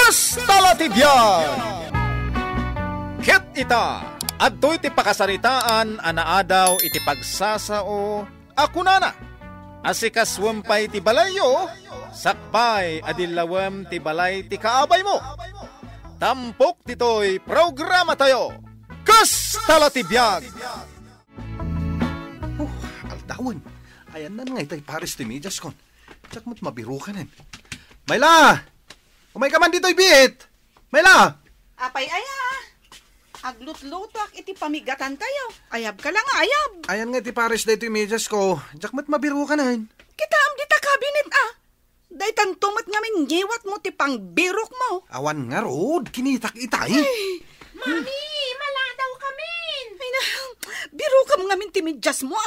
Kastala ti biyan! Ket ita, adtoy ti pakasaritaan anaadaw iti pagsasao ako nana. Asikaswampay ti balayo, sakpay adilawem ti balay ti kaabay mo. Tampok titoy programa tayo. Kastala ti biyan! Altawan, ayan na nga itay pares ti medyas kon. Tsak mo't mabiru ka nin. Mayla! Umay ka man dito'y bit! Mayla! Apay aya! Aglut-lutak iti pamigatan tayo. Ayab ka lang, ayab. Ayan nga iti pares dito'y medyas ko. Tsak mo't mabiru ka nin. Kita am di ta kabinet Day tantumat nga minyiwat mo ti pangbirok mo. Awan nga rod, kinitak itay. Mami, maladaw kamin. Ay na, biro kam nga min ti medyas mo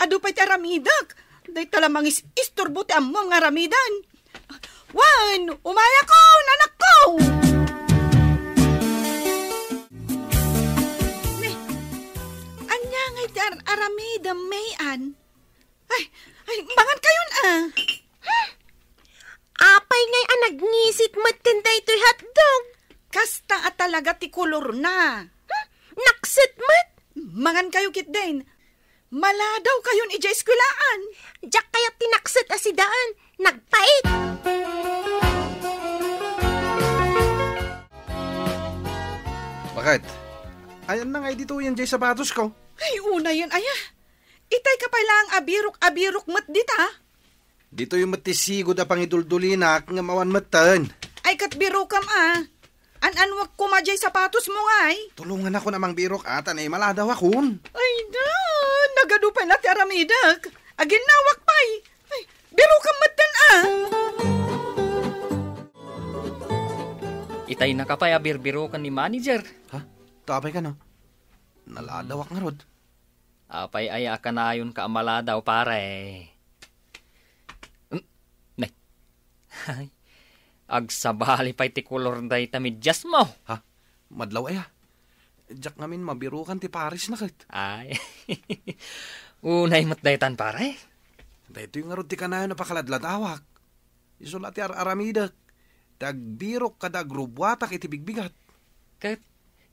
Ado pa'y ti aramidak. Day talamang isturbo ti ammo nga aramidan. Wan, umaya ko, nanak ko! Anya ngay ti aramida mayan. Ay, mangan kayon Apay ngay nagnisit matinday to'y hotdog. Kasta at talaga ti kulor na. Naksit mat. Mangan kayo kit din. Maladaw kayon ija eskwelaan. Diyak kaya tinaksit asidaan. Nagpait. Bakit? Ayan na nga dito yan jay sapatos ko. Ay, una yan, aya. Itay ka pa lang abirok mat dita. Dito yung matisigod a pangiduldulinak nga mawan matan. Ay, kat biro kam An-anwag kumadyay sapatos mo ay. Tulungan ako namang birok atan ay maladaw akon. Ay na, nagadupay na ti aramidak. Agin nawak pa'y. Ay, biro kam matan Itay na kapay abirbiro kan ni manager. Ha? Tabay ka no? Naladawak nga rod. Apay ay akanayon ka amaladaw pare. Nay. Agsabali pa'y ti kulor day tamidjas mo. Ha? Madlaw ay Diyak ngamin mabirukan ti Paris na kit. Ay. Unay matdaytan pare. Dito yung nga rod ti kanayon na pakaladladawak. Isola ti aramidak. Tagbirok kada grubwatak iti bigbigat. Kat,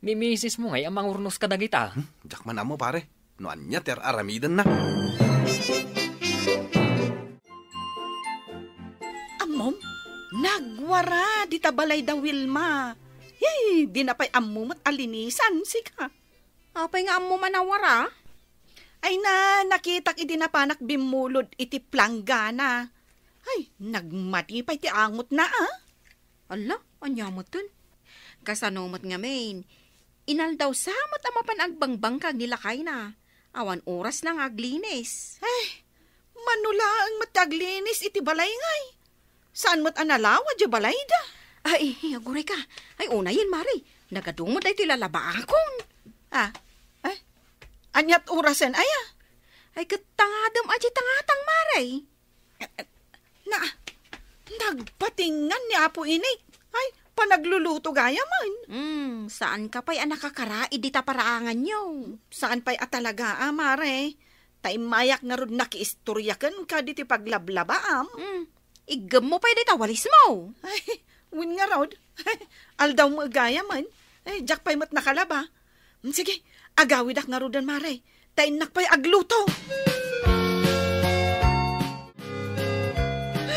ni misis mo ngay amang urnos kadagita. Diyak man amo pare. No anya ti aramidan na. Amom, nagwara di tabalay da Wilma. Yay, di na pa'y amumot alinisan, sika. Apay nga mo manawara. Ay na, nakitak iti napanak bimulod iti planggana. Ay, nagmatipay ti angot na Ala, anya mo dun. Kasanomot nga main. Inal daw samot amapan agbangbang kag nilakay na. Awan oras lang aglinis. Ay, manula ang mataglinis iti balay ngay. Saan mo't analawa di balay da? Ay, aguray ka. Ay, una yun, Mari. Nagadumot ay tilalaba akon. Ay, anyat orasen, aya. Ay, katangadam aji tangatang, Mari. Nagpatingan ni Apo Inik. Ay, panagluluto gaya man. Saan ka pa'y nakakaraid dita paraangan nyo? Saan pa'y atalaga, Mare? Taimayak nga rod nakiistoryakan ka diti paglablabaam. Igam mo pa'y dita walis mo. Ay, win nga rod. Aldaw mo gaya man. Ay, jak pa'y mat nakalaba. Sige, agawid ak nga rodan, Mare. Tainak pa'y agluto.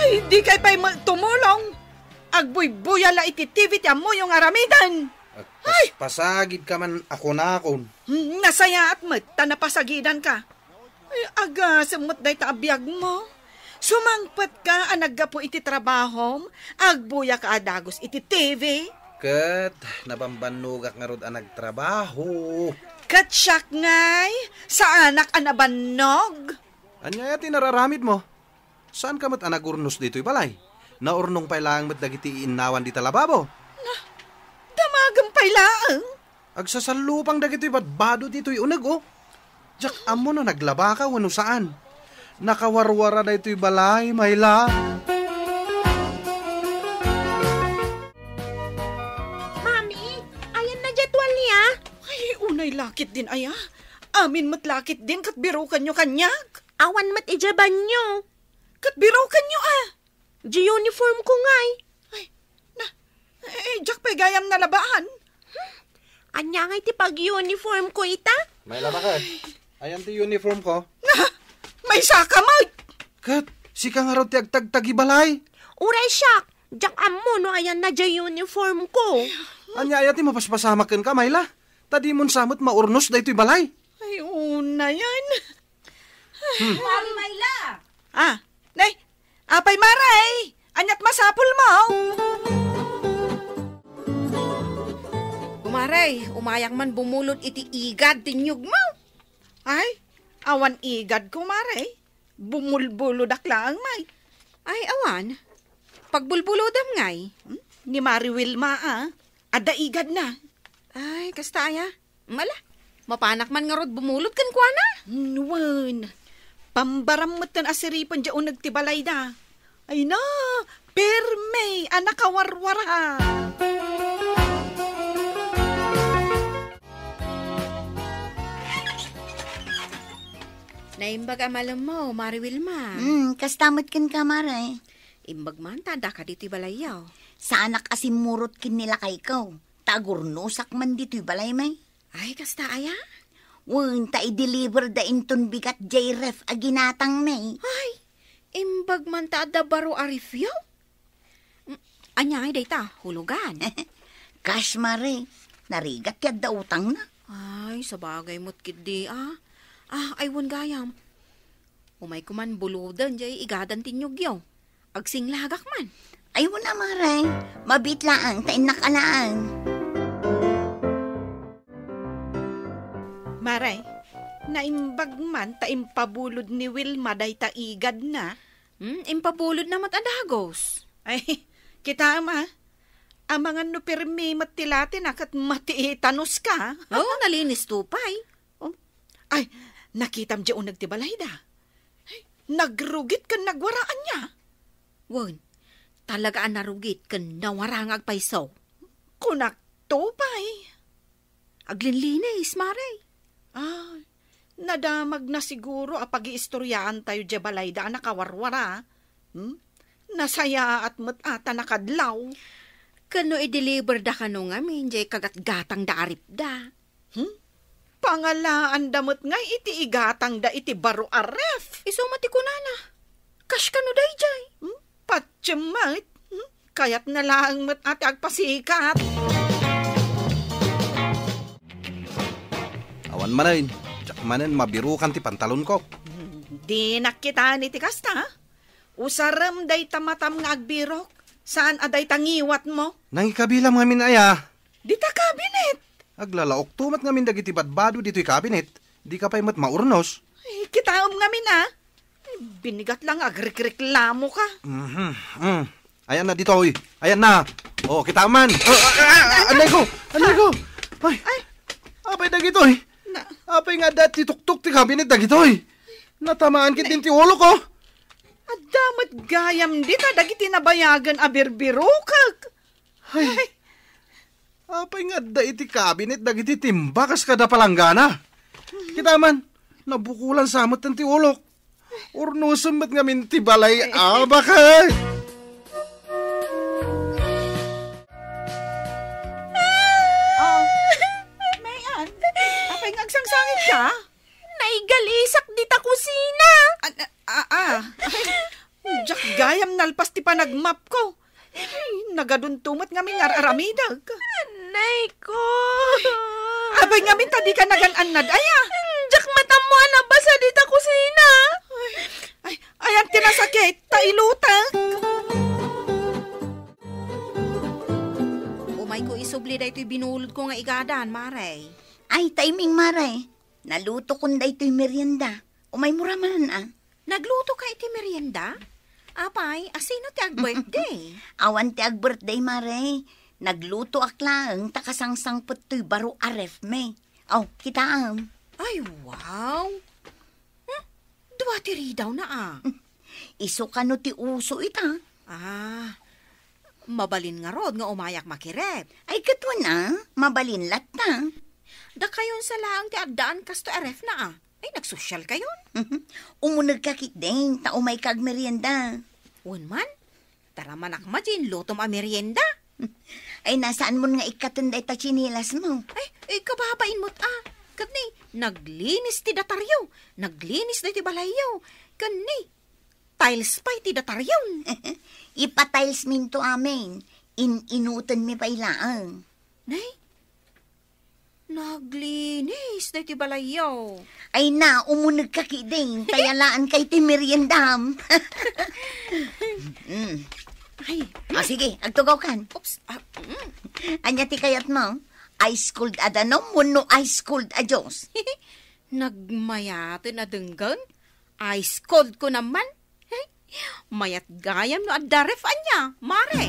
Ay, di kay pa'y tumulong. Agbuy-buyala iti TV ti amo yung aramidan. Ay! Pasagid ka man ako na akon. Nasaya at mat, tanapasagidan ka. Ay, aga, samot day taabiyag mo. Sumangpat ka, anaggapo iti trabahom, agbuya ka adagos iti TV. Kat, nabambanugak nga rod ang nagtrabaho. Katsyak ngay, sa anak anabannog. Anya yati nararamid mo? Saan ka mat anagurnos dito'y balay? Naurnong pa lang mat dagiti inawan di talababo. Damagang pailaang. Agsasalupang dagito'y badbado dito'y unag Diyak amo na naglaba ka wano saan. Nakawarwara na ito'y balay, Mayla. Mami, ayan na jadwal niya. Ay, unay lakit din, aya. Amin mat lakit din, katbirukan nyo kanyak. Awan mat ijaban nyo. Katbirukan nyo Di uniform ko ngay. Ay, gayam na labaan. Anya nga iti pag-uniform ko ita? May labakan. Ayan ti uniform ko. May saka mo. Kat, si ka nga raw ti agtagtagibalay. Uray siyak, jak amo no ayan na dya uniform ko. Anya ayati mapaspasamakan ka, Mayla. Tadi mon samot maurnos da ito'y balay. Ay, una yan. Mari Mayla! Nay, apay maray. Anyat masapul mo. Umaray, umayang man bumulot iti igad tinyog mo. Ay, awan igad ko maray. Bumulbulodak lang may. Ay, awan. Pagbulbulodam ngay. Ni Mari Wilma Ada igad na. Ay, kasta aya. Mala, mapanak man nga rod bumulot kan kwa na. Nuwan. Pambaram mo tan asiripan dyan nagtibalay da. Ay na, perme, anak kawarwara. Naimbag amalam mo, Mari Wilma. Kastamot kin ka, Maray. Imbag man, tada ka dito'y balayaw. Sa anak asimurot kin nila kay ikaw. Tagurnusak man dito'y balay may. Ay, kasta aya? Wen, ta i-deliver da inton bigat J-Ref a ginatang may. Ay, imbag man tada baro arifyo? Anya ay dayta, hulugan. Cash, Maray. Narigat yad da utang na. Ay, sabagay mo't kidi aywan gayam. Umay kuman buludan jay igadan tinyog yaw. Agsing lagak man. Ay, wala, Maray. Mabitlaang, tain nakalaang. Maray, naimbag man taimpabulod ni Wilma day taigad na. Impabulod na matadagos. Ay, kita ama. Ang mga nupermi matilatin akat matiitanos ka. Oo, nalinis tupay. Ay, nakitam dyan nagtibalay da. Ay, nagrugit ka nagwaraan niya. Wen, talaga ang narugit kan nawarangag paisaw. Kunak tupay. Aglinlinis, Maray. Ay, nadamag na siguro apag-iistoryaan tayo dyan balay da nakawarwara. Nasaya at matata nakadlaw. Kano i-deliver da kano nga min, jay kagat-gatang da arip da. Pangalaan damot nga iti igatang da iti baro aref. Isumati ko na na. Kash kano day jay. Patyamat. Kayat na lang mat ati agpasikat. Awan manayin. Tsak manan mabirukan ti pantalon ko. Di nakita ni ti kasta. Usaram day tamatam nga agbirok. Saan aday tangiwat mo? Nangikabilam ngamin aya. Di ta kabinet. Aglalaok tumat ngamin dagiti badbado dito'y kabinet. Di ka pa'y mat maurnos. Ay, kitaom ngamin Ay, binigat lang agrekreklamo ka. Ayan na dito, oy. Ayan na. Oh, kita man. Anay ko. Ay. Apay dagito, oy. Apay nga dati tuktuk ti kabinet dagito, oy. Natamaan kit din ti ulo ko. Adamat gayam dita dagiti nabayagan a birbirukag. Ay. Apay nga da iti kabinet dagiti timbakas kada palanggana. Kita man, nabukulan samot ng ti ulok. Urnusum ba't nga minti balay abakay. Mayan, apay nga agsangsangit ka? Naigalisak dita kusina. Jak gayam nalpas ti panagmap ko. Ay, nagaduntumot nga min aramidag. Anay ko. Abay nga min tadi ka nagan-anad aya. Jak matamu na basa dita kusina. Ay, ayan tinasakit, tailutang. Umay ko isubli da ito'y binulod ko nga igadan, Maray. Ay, timing, Maray. Naluto kong da ito'y merienda. Umay muraman, Nagluto ka iti merienda? Apay, asino ti ag-birthday? Awan ti ag-birthday, Maray. Nagluto aklang takasangsangpot to'y baro aref me. Oh, kitaam. Ay, wow! Dua tiri daw na Iso ka no ti uso ita. Mabalin nga rod nga umayak makirep. Ay, katwa na. Mabalinlat na. Da kayon sa laang ti addaan kasto aref na Ay, nagsosyal kayon. Umunag ka kitdeng, taumay kag merienda. Unman, tara manak majin, lutom a merienda. Ay, nasaan mo nga ikatunday ta chinilas mo? Ay, kababain mo't Kani, naglinis ti dataryaw. Naglinis na ti balayaw. Kani, tiles pa ti dataryaw. Ipatiles minto amin. Inutan mi pa ilaang. Nay, naglinis na ti balayaw. Ay na, umunag ka kiding. Tayalaan kay ti meriendam. Ay, Sige, agtugaw kan. oops. Anya ti kayat mo? Ice cold adano, muno ice cold adyos. Nagmayate na denggan. Ice cold ko naman. Hey, mayat gayam no adda ref anya, mare.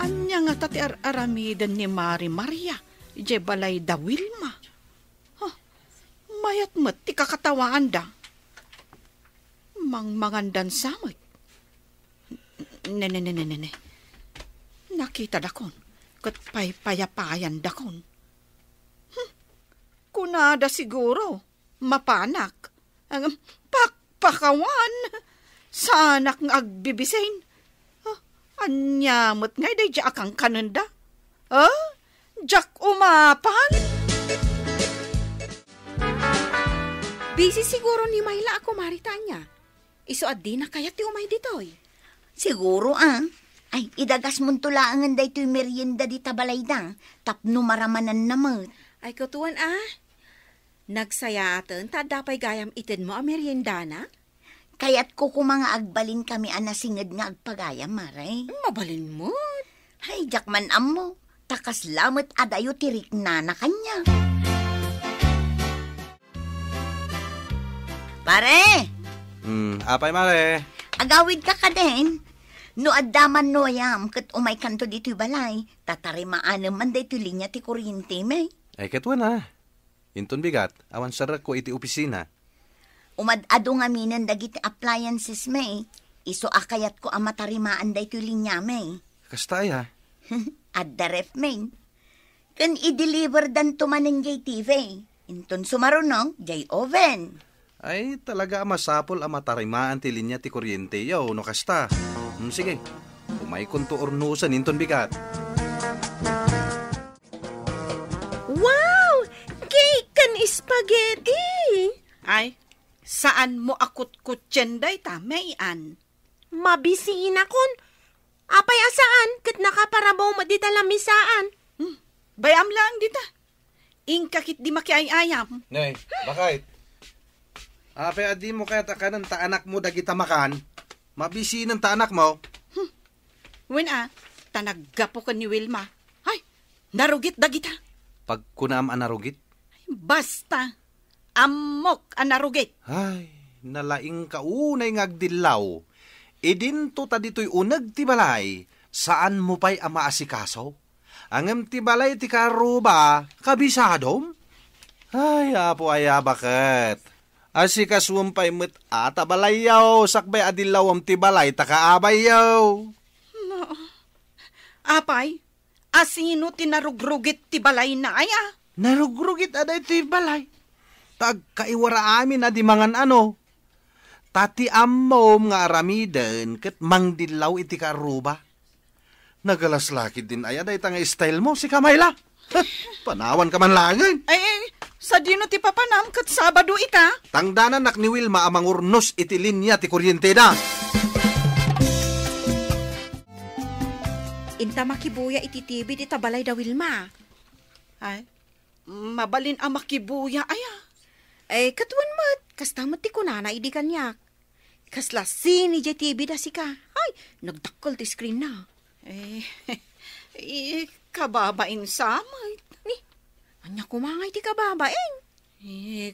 Anya nga tati aramidan ni Mari Maria, je balay da Wilma. Mayat mat ti kakatawaan da. Mangandan samay. Ne. Nakita dakon, kat payapayan dakon. Kunada siguro, mapanak. Ang pakpakawan. Sanak ng agbibisain. Anyamot ngay day jak ang kananda. Jak umapan. Busy siguro ni Mayla ako maritanya. Iso adi na kaya ti umay ditoy. Siguro Ay, idagas mong tulaangan da ito'y merienda di tabalaydang. Tapno maramanan namot. Ay kutuan Nagsayatan, tadapay gayam itin mo ang merienda na? Kaya't ko kumanga agbalin kami anasingad nga agpagayam, maray. Mabalin mo. Hay, jakman ammo. Takas lamot adayo tirik na kanya. Pare! Apay mare. Agawid ka din. No addaman no ayam, kat umay kanto dito'y balay. Tatarimaan naman da ito'y linya ti kuryente, may. Ay katwa na. Inton bigat, awan sarak ko iti opisina. Umadado nga minan dagiti appliances, may. Iso akayat ko ang matarimaan da ito'y linya, may. Kastay ha. Adda ref, may. Kan i-deliver dan tumaning jay TV. Inton sumarunong, jay oven. Ay talaga masapol ang matarimaan ti linya ti kuryente yaw no kasta. Sige, umay kunto ornusan inton bigat. Wow! Cake kan spaghetti! Ay, saan mo akut-kutsen day ta, mayan? Mabisiin akon. Apay asaan, kat nakaparabaw mo di talamisaan. Bayam lang dita. Ingkakit di makiayayam. Nay, bakit? Apay adi mo kaya takanan ta anak mo dagita makan. Mabisi ng ta anak mo. When tanaggapo ka ni Wilma. Ay, narugit dagita. Pag kunaam anarugit. Basta, amok anarugit. Ay, nalaing kaunay ngagdilaw. Idinto ta dito'y unag ti balay. Saan mo pa'y amaasikaso? Angem ti balay ti karuba, kabisadom? Ay, apo bakit? Asikaswam pa'y met atabalayaw, sakbay adilawam ti balay, takaabayaw. Apay, asino tinarugrugit ti balay na aya? Narugrugit aday ti balay. Tagkaiwara amin adi mangan ano. Tati ammom nga aramiden ket mangdilaw iti karuba. Nagalaslakid din ay aday tanga style mo si Kamayla. Panawan ka man langan. Ay, sa dino ti papanam kat Sabado ita? Tangdanan nak ni Wilma amang urnos iti linya ti kuryente na. Inta makibuya iti TV di tabalay da Wilma. Ay, mabalin ang makibuya aya. Ay, katuan mat. Kastamot ti kunana idi kanyak. Kasla sini di TV da sika. Ay, nagdakkel ti screen na. Kababain samay. Ni, anya kumangay ti kababain.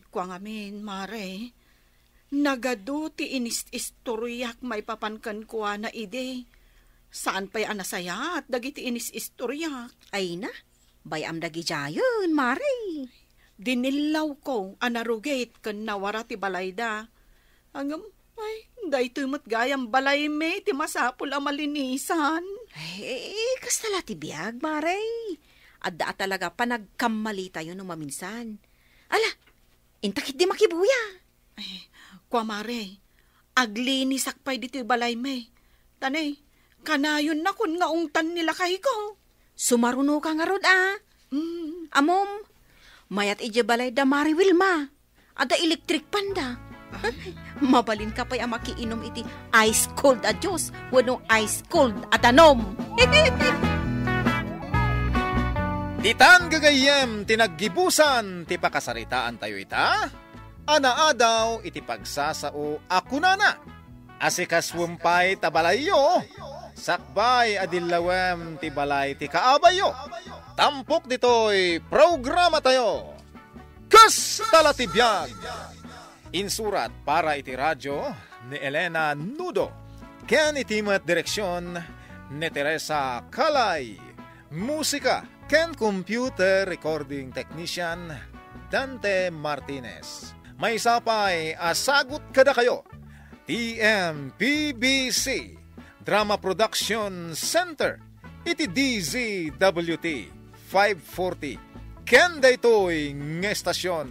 Kwa ngamin, mare. Nagado ti inis-istoryak may papankan kuha na ide. Saan pa'y anasaya at dagiti inis-istoryak? Ay na, bayam dagi jayon, mare. Dinilaw ko anarugate kan nawara ti balayda. Angam, ay, daytoy mat gayam balay me, ti masapul ang malinisan. Ay, kastala ti biyag, mare. Adda talaga panagkamali tayo no maminsan. Ala, intakit di makibuya. Ay, kwa mare, Aglinis sakpay dito balay may. Tanay, kanayon na kun nga ungtan nila kay ko. Sumaruno ka nga rod, Amom, mayat ije balay da Mari Wilma. Ada electric panda. Mabalin ka pa'y makiinom iti ice cold a Diyos. Wano ice cold at anom. Titan gagayem tinaggibusan ti pakasaritaan tayo ita. Anaadaw iti pagsasao ako nana. Asikaswumpay tabalayo. Sakbay adillawem ti balay ti kaabayo. Tampok dito'y programa tayo. Kas talatibiyag. Insurat para iti radyo ni Elena Nudo. Ken itimat direksyon ni Teresa Kalay. Musika ken computer recording technician Dante Martinez. May sapay asagot kada kayo. TMPBC Drama Production Center. Iti DZWT 540. Ken daytoy ng estasyon.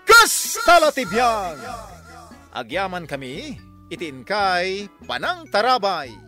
Kas talatibyan! Agyaman kami, itin kay Panang Tarabay.